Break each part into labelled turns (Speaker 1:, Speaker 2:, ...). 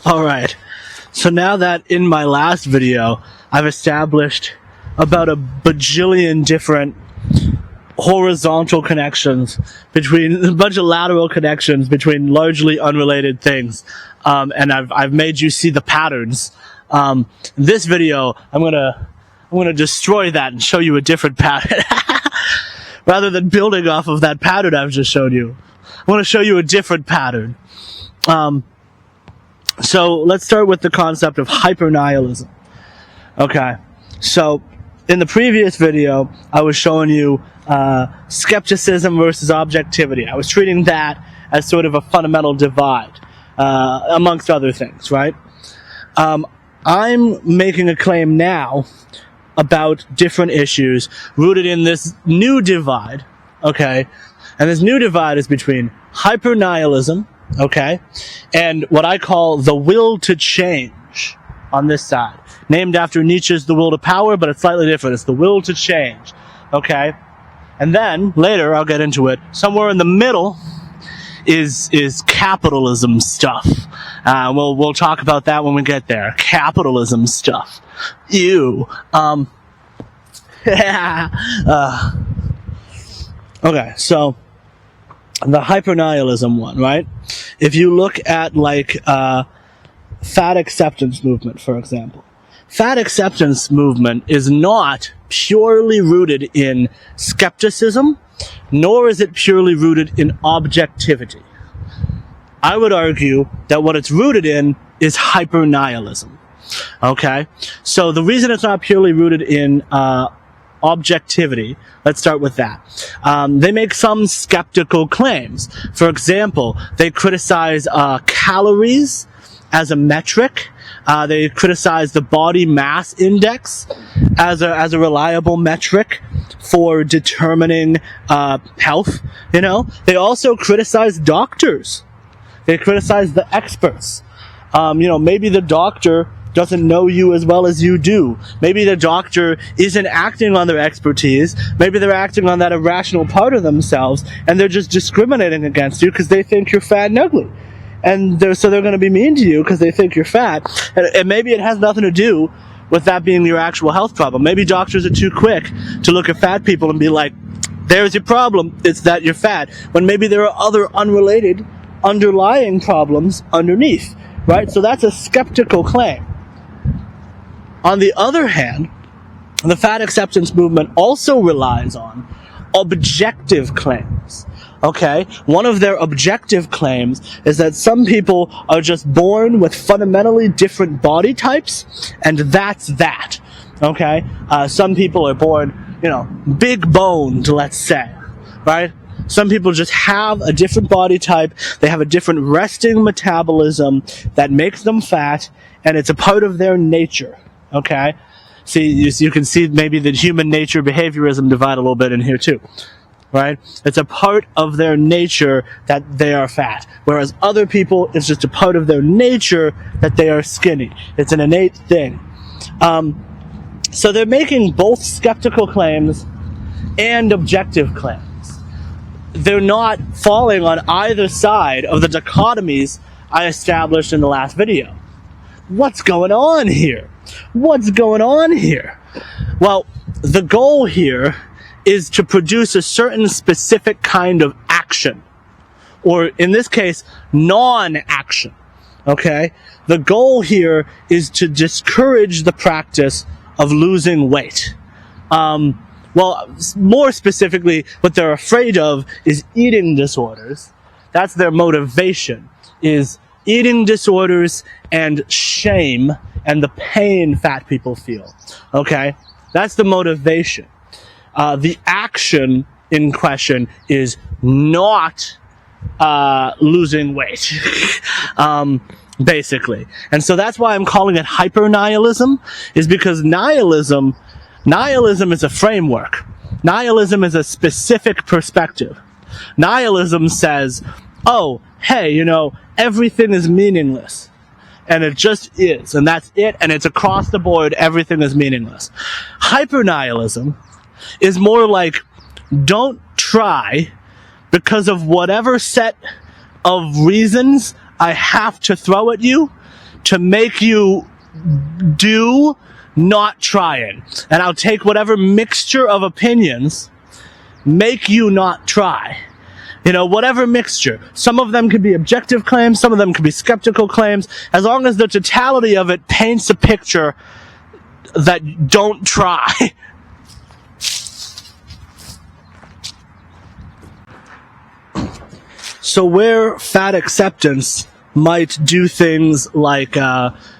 Speaker 1: Alright, so now that in my last video I've established about a bajillion different horizontal connections between a bunch of lateral connections between largely unrelated things, and I've made you see the patterns. This video I'm gonna destroy that and show you a different pattern. Rather than building off of that pattern I've just showed you, I want to show you a different pattern. So let's start with the concept of hyper-nihilism. Okay, so in the previous video I was showing you skepticism versus objectivity. I was treating that as sort of a fundamental divide, amongst other things, right? I'm making a claim now about different issues rooted in this new divide, okay? And this new divide is between hyper-nihilism, okay, and what I call the will to change on this side. Named after Nietzsche's The Will to Power, but it's slightly different. It's the will to change, okay? And then, later, I'll get into it, somewhere in the middle is capitalism stuff. We'll talk about that when we get there. Capitalism stuff. Ew. Okay, so the hyper-nihilism one, right? If you look at, like, fat acceptance movement, for example. Fat acceptance movement is not purely rooted in skepticism, nor is it purely rooted in objectivity. I would argue that what it's rooted in is hyper-nihilism. Okay? So the reason it's not purely rooted in objectivity, let's start with that. They make some skeptical claims. For example, they criticize calories as a metric. They criticize the body mass index as a reliable metric for determining health. You know, they also criticize doctors. They criticize the experts. Maybe the doctor doesn't know you as well as you do. Maybe the doctor isn't acting on their expertise. Maybe they're acting on that irrational part of themselves, and they're just discriminating against you because they think you're fat and ugly. And so they're going to be mean to you because they think you're fat. And maybe it has nothing to do with that being your actual health problem. Maybe doctors are too quick to look at fat people and be like, there's your problem, it's that you're fat. When maybe there are other unrelated underlying problems underneath, right? So that's a skeptical claim. On the other hand, the fat acceptance movement also relies on objective claims. Okay? One of their objective claims is that some people are just born with fundamentally different body types, and that's that. Okay? Some people are born, big boned, let's say. Right? Some people just have a different body type, they have a different resting metabolism that makes them fat, and it's a part of their nature. Okay? See, you can see maybe the human nature behaviorism divide a little bit in here too. Right? It's a part of their nature that they are fat. Whereas other people, it's just a part of their nature that they are skinny. It's an innate thing. So they're making both skeptical claims and objective claims. They're not falling on either side of the dichotomies I established in the last video. What's going on here? What's going on here? Well, the goal here is to produce a certain specific kind of action. Or, in this case, non-action. Okay? The goal here is to discourage the practice of losing weight. More specifically, what they're afraid of is eating disorders. That's their motivation, is eating disorders and shame and the pain fat people feel. Okay? That's the motivation. The action in question is not losing weight, basically. And so that's why I'm calling it hyper-nihilism, is because nihilism is a framework. Nihilism is a specific perspective. Nihilism says, oh, hey, everything is meaningless. And it just is, and that's it, and it's across the board, everything is meaningless. Hyper-nihilism is more like, don't try because of whatever set of reasons I have to throw at you to make you do not trying. And I'll take whatever mixture of opinions make you not try. You know, whatever mixture. Some of them could be objective claims, some of them could be skeptical claims, as long as the totality of it paints a picture that don't try. So where fat acceptance might do things like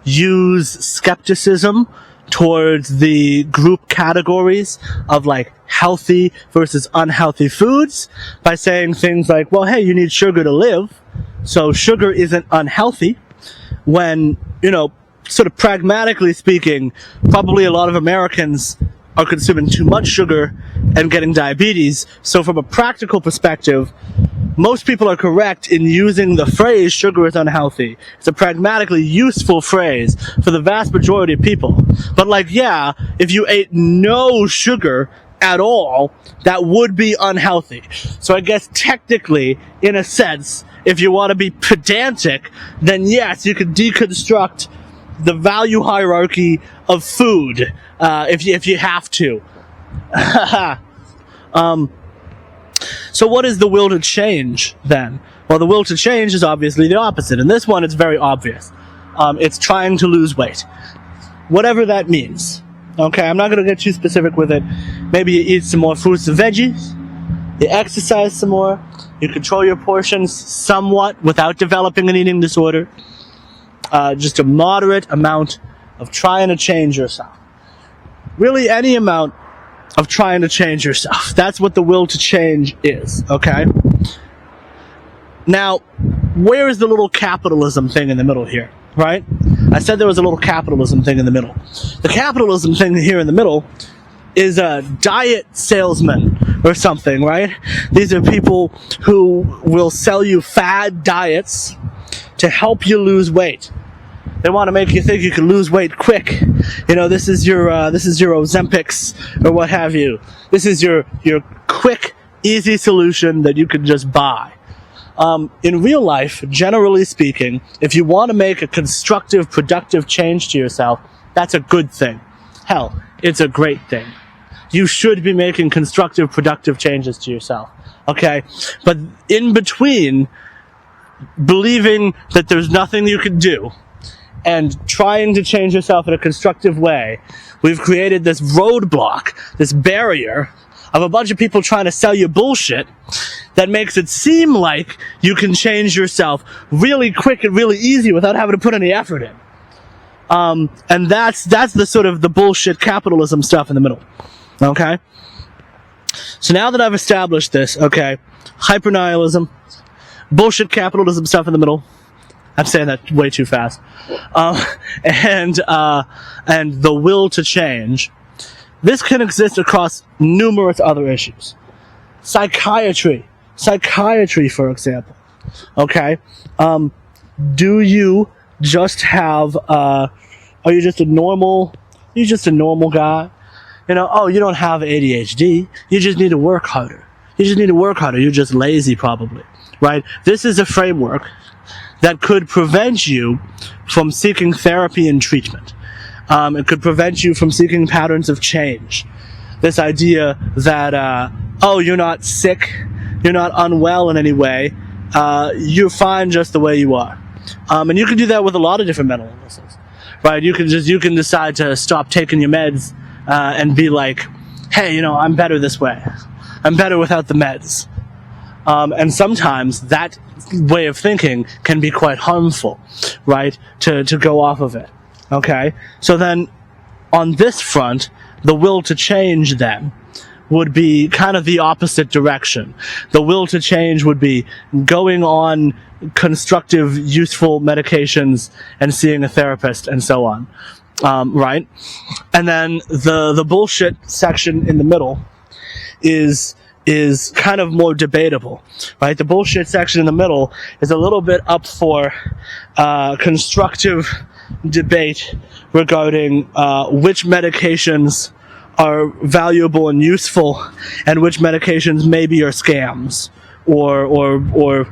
Speaker 1: use skepticism towards the group categories of like healthy versus unhealthy foods by saying things like, well, hey, you need sugar to live, so sugar isn't unhealthy, when, you know, sort of pragmatically speaking, probably a lot of Americans are consuming too much sugar and getting diabetes. So from a practical perspective, most people are correct in using the phrase sugar is unhealthy. It's a pragmatically useful phrase for the vast majority of people. But like, yeah, if you ate no sugar at all, that would be unhealthy. So I guess technically, in a sense, if you want to be pedantic, then yes, you could deconstruct the value hierarchy of food, if you have to. So what is the will to change, then? Well, the will to change is obviously the opposite. In this one, it's very obvious. It's trying to lose weight. Whatever that means. Okay, I'm not going to get too specific with it. Maybe you eat some more fruits and veggies. You exercise some more. You control your portions somewhat without developing an eating disorder. Just a moderate amount of trying to change yourself. Really, any amount of trying to change yourself. That's what the will to change is, okay? Now, where is the little capitalism thing in the middle here, right? I said there was a little capitalism thing in the middle. The capitalism thing here in the middle is a diet salesman or something, right? These are people who will sell you fad diets to help you lose weight. They want to make you think you can lose weight quick. You know, this is your Ozempics or what have you. This is your quick, easy solution that you can just buy. In real life, generally speaking, if you want to make a constructive, productive change to yourself, that's a good thing. Hell, it's a great thing. You should be making constructive, productive changes to yourself. Okay? But in between believing that there's nothing you can do and trying to change yourself in a constructive way, we've created this roadblock, this barrier of a bunch of people trying to sell you bullshit that makes it seem like you can change yourself really quick and really easy without having to put any effort in. And that's the sort of the bullshit capitalism stuff in the middle. Okay? So now that I've established this, okay, hyper-nihilism, bullshit capitalism stuff in the middle. I'm saying that way too fast. And the will to change. This can exist across numerous other issues. Psychiatry, for example. Okay? Do you just have, are you just a normal guy? You know, oh, you don't have ADHD. You just need to work harder. You're just lazy, probably. Right? This is a framework that could prevent you from seeking therapy and treatment. It could prevent you from seeking patterns of change. This idea that, oh, you're not sick, you're not unwell in any way, you're fine just the way you are. And you can do that with a lot of different mental illnesses, right? You can decide to stop taking your meds, and be like, hey, you know, I'm better this way. I'm better without the meds. And sometimes that way of thinking can be quite harmful, right? To go off of it. Okay? So then, on this front, the will to change then would be kind of the opposite direction. The will to change would be going on constructive, useful medications and seeing a therapist and so on. Right? And then the bullshit section in the middle is kind of more debatable, right? The bullshit section in the middle is a little bit up for constructive debate regarding which medications are valuable and useful and which medications maybe are scams or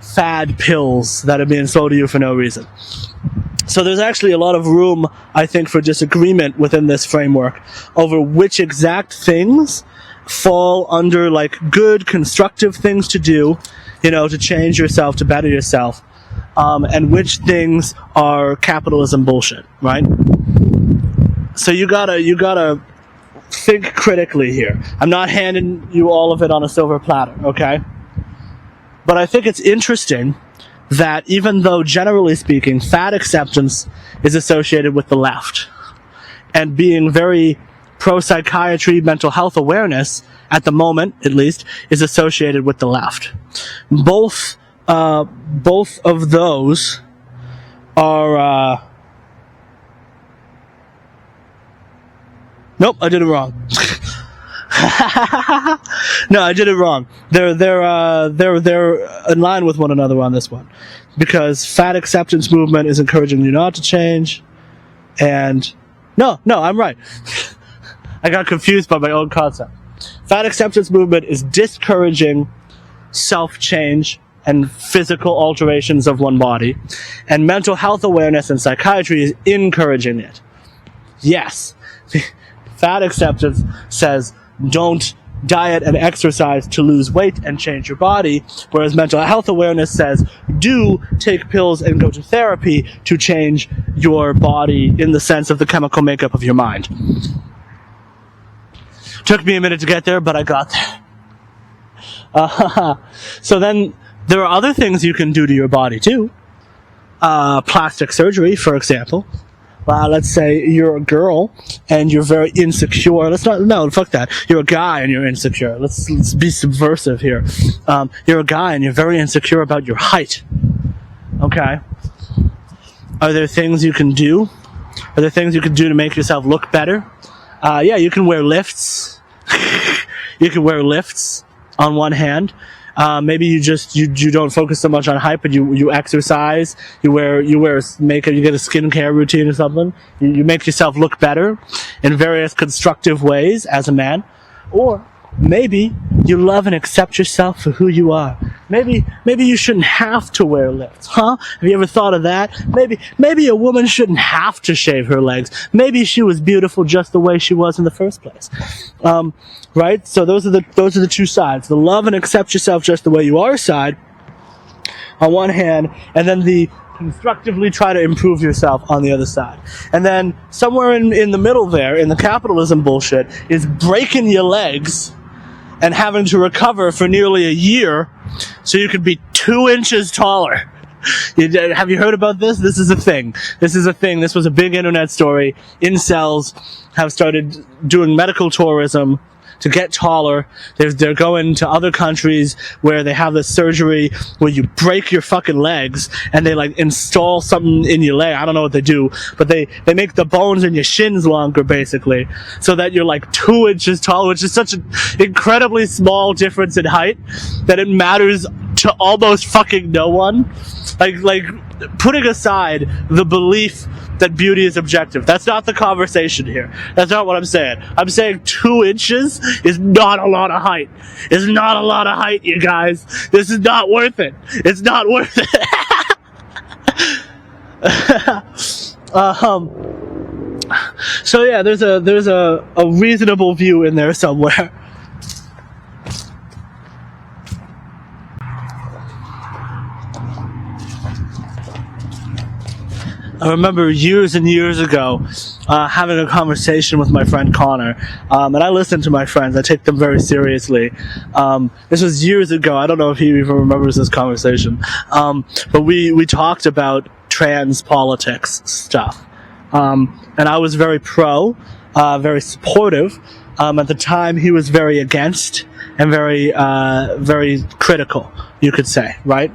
Speaker 1: fad pills that are being sold to you for no reason. So there's actually a lot of room, I think, for disagreement within this framework over which exact things fall under like good, constructive things to do, to change yourself, to better yourself, and which things are capitalism bullshit, right? So you gotta think critically here. I'm not handing you all of it on a silver platter, okay? But I think it's interesting that even though, generally speaking, fat acceptance is associated with the left, and being very pro-psychiatry, mental health awareness, at the moment, at least, is associated with the left. Both of those are, nope, I did it wrong. No, I did it wrong. They're in line with one another on this one, because fat acceptance movement is encouraging you not to change, and no, I'm right. I got confused by my own concept. Fat acceptance movement is discouraging self-change and physical alterations of one body, and mental health awareness and psychiatry is encouraging it. Yes, fat acceptance says don't diet and exercise to lose weight and change your body, whereas mental health awareness says do take pills and go to therapy to change your body in the sense of the chemical makeup of your mind. Took me a minute to get there, but I got there. So then there are other things you can do to your body too. Plastic surgery, for example. Let's say you're a girl and you're very insecure. Fuck that. You're a guy and you're insecure. Let's be subversive here. You're a guy and you're very insecure about your height. Okay. Are there things you can do? Are there things you can do to make yourself look better? Yeah, you can wear lifts. You can wear lifts on one hand. Maybe you don't focus so much on height, but you exercise, you wear makeup, you get a skincare routine or something. You make yourself look better in various constructive ways as a man. Or maybe you love and accept yourself for who you are. Maybe you shouldn't have to wear lifts, huh? Have you ever thought of that? Maybe a woman shouldn't have to shave her legs. Maybe she was beautiful just the way she was in the first place. Right? So those are the two sides. The love and accept yourself just the way you are side on one hand, and then the constructively try to improve yourself on the other side. And then somewhere in the middle there, in the capitalism bullshit, is breaking your legs and having to recover for nearly a year so you can be 2 inches taller. Have you heard about this? This is a thing. This was a big internet story. Incels have started doing medical tourism to get taller. They're going to other countries where they have this surgery where you break your fucking legs and they like install something in your leg. I don't know what they do, but they make the bones in your shins longer basically so that you're like 2 inches tall, which is such an incredibly small difference in height that it matters to almost fucking no one. Like putting aside the belief that beauty is objective. That's not the conversation here. That's not what I'm saying. I'm saying 2 inches is not a lot of height. It's not a lot of height, you guys. This is not worth it. It's not worth it. So yeah, there's a reasonable view in there somewhere. I remember years and years ago having a conversation with my friend Connor, and I listen to my friends. I take them very seriously. This was years ago. I don't know if he even remembers this conversation, but we talked about trans politics stuff, and I was very very supportive. At the time, he was very against and very critical, you could say, right?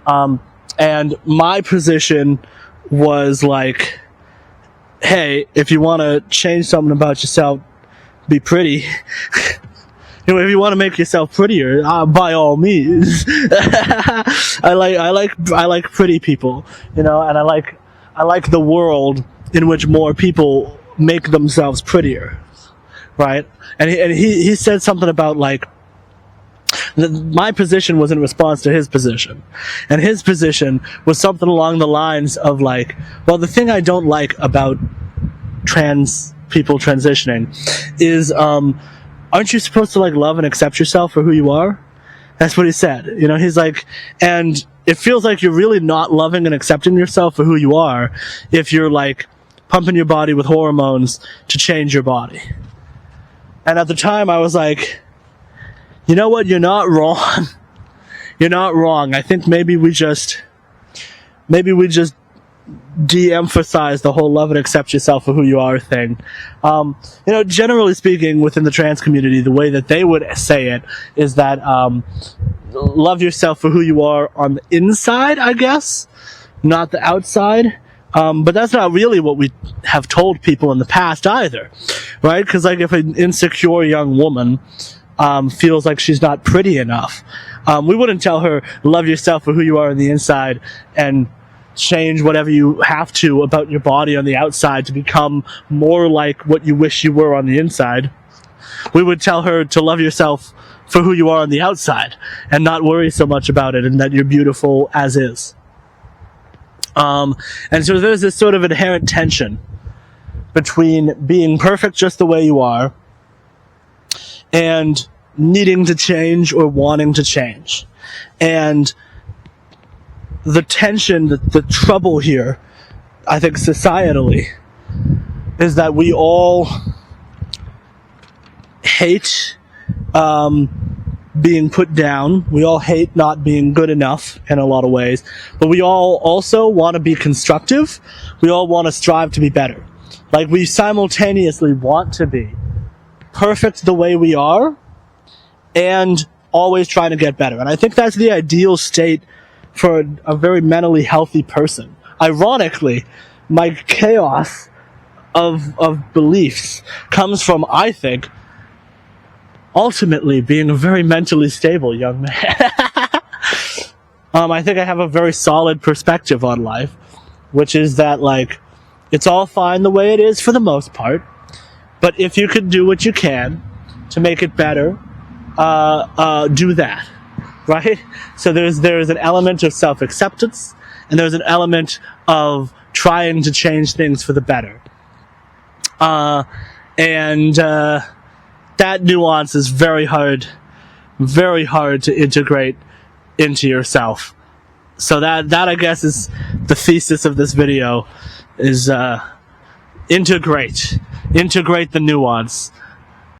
Speaker 1: And my position was like, hey, if you want to change something about yourself, be pretty. If you want to make yourself prettier, by all means. I like pretty people, and I like the world in which more people make themselves prettier, right? And he said something about like, My position was in response to his position. And his position was something along the lines of like, well, the thing I don't like about trans people transitioning is, aren't you supposed to like love and accept yourself for who you are? That's what he said. You know, he's like, and it feels like you're really not loving and accepting yourself for who you are if you're like pumping your body with hormones to change your body. And at the time I was like, you know what? You're not wrong. You're not wrong. I think maybe we just de-emphasize the whole love and accept yourself for who you are thing. You know, generally speaking, within the trans community, the way that they would say it is that love yourself for who you are on the inside, I guess, not the outside. But that's not really what we have told people in the past either, right? Because like if an insecure young woman feels like she's not pretty enough, we wouldn't tell her love yourself for who you are on the inside and change whatever you have to about your body on the outside to become more like what you wish you were on the inside. We would tell her to love yourself for who you are on the outside and not worry so much about it and that you're beautiful as is. And so there's this sort of inherent tension between being perfect just the way you are and needing to change or wanting to change. And the tension, the trouble here, I think societally, is that we all hate being put down. We all hate not being good enough in a lot of ways. But we all also want to be constructive. We all want to strive to be better. Like we simultaneously want to be perfect the way we are and always trying to get better. And I think that's the ideal state for a very mentally healthy person. Ironically, my chaos of beliefs comes from, I think, ultimately being a very mentally stable young man. I think I have a very solid perspective on life, which is that, like, it's all fine the way it is for the most part, but if you could do what you can to make it better, do that. Right? So there's an element of self-acceptance, and there's an element of trying to change things for the better. And that nuance is very hard to integrate into yourself. So that I guess is the thesis of this video, is integrate the nuance.